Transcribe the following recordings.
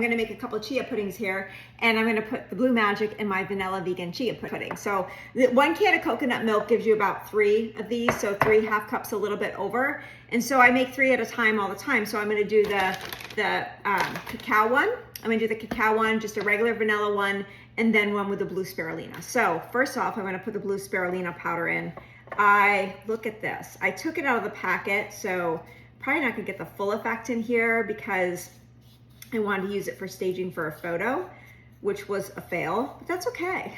I'm gonna make a couple chia puddings here, and I'm gonna put the Blue Magic in my vanilla vegan chia pudding. So 1 can of coconut milk gives you about 3 of these, so 3 half cups, a little bit over. And so I make 3 at a time all the time. So I'm gonna do the cacao one. I'm gonna do the cacao one, just a regular vanilla one, and then one with the blue spirulina. So first off, I'm gonna put the blue spirulina powder in. Look at this. I took it out of the packet, so probably not gonna get the full effect in here because I wanted to use it for staging for a photo, which was a fail, but that's okay.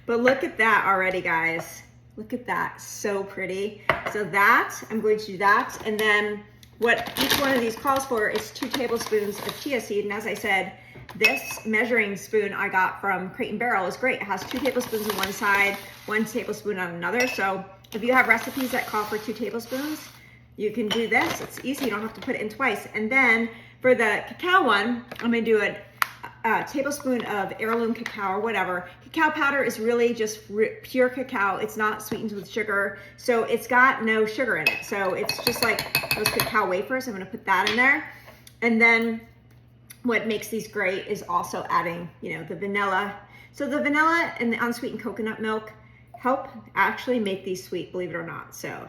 But look at that already, guys. Look at that, so pretty. So that, I'm going to do that. And then what each one of these calls for is 2 tablespoons of chia seed. And as I said, this measuring spoon I got from Crate & Barrel is great. It has 2 tablespoons on one side, 1 tablespoon on another. So if you have recipes that call for 2 tablespoons, you can do this. It's easy, you don't have to put it in twice. And then for the cacao one, I'm gonna do a tablespoon of heirloom cacao or whatever. Cacao powder is really just pure cacao. It's not sweetened with sugar, so it's got no sugar in it. So it's just like those cacao wafers. I'm gonna put that in there. And then what makes these great is also adding, the vanilla. So the vanilla and the unsweetened coconut milk help actually make these sweet, believe it or not. So,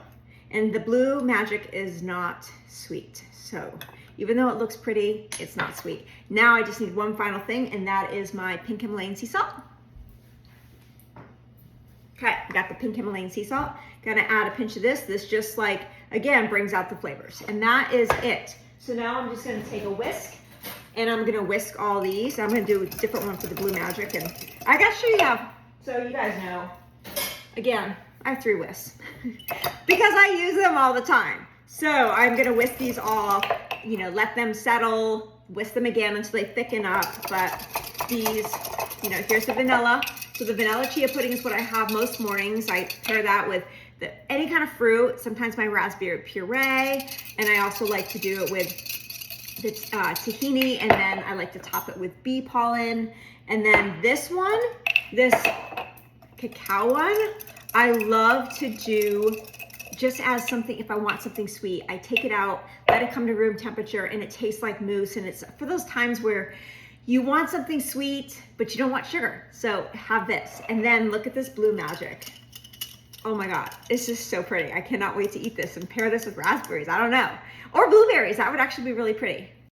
and the Blue Magic is not sweet. So even though it looks pretty, it's not sweet. Now I just need one final thing, and that is my pink Himalayan sea salt. Okay, I got the pink Himalayan sea salt. Gonna add a pinch of this. This just again, brings out the flavors. And that is it. So now I'm just gonna take a whisk, and I'm gonna whisk all these. I'm gonna do a different one for the Blue Magic. And I gotta show you so you guys know, again, I have 3 whisks because I use them all the time. So I'm gonna whisk these all, let them settle, whisk them again until they thicken up. But these, here's the vanilla. So the vanilla chia pudding is what I have most mornings. I pair that with any kind of fruit, sometimes my raspberry puree, and I also like to do it with the tahini, and then I like to top it with bee pollen. And then this one, this cacao one, I love to do just as something, if I want something sweet, I take it out, let it come to room temperature, and it tastes like mousse. And it's for those times where you want something sweet, but you don't want sugar. So have this. And then look at this Blue Magic. Oh my God, this is so pretty. I cannot wait to eat this and pair this with raspberries. I don't know. Or blueberries, that would actually be really pretty.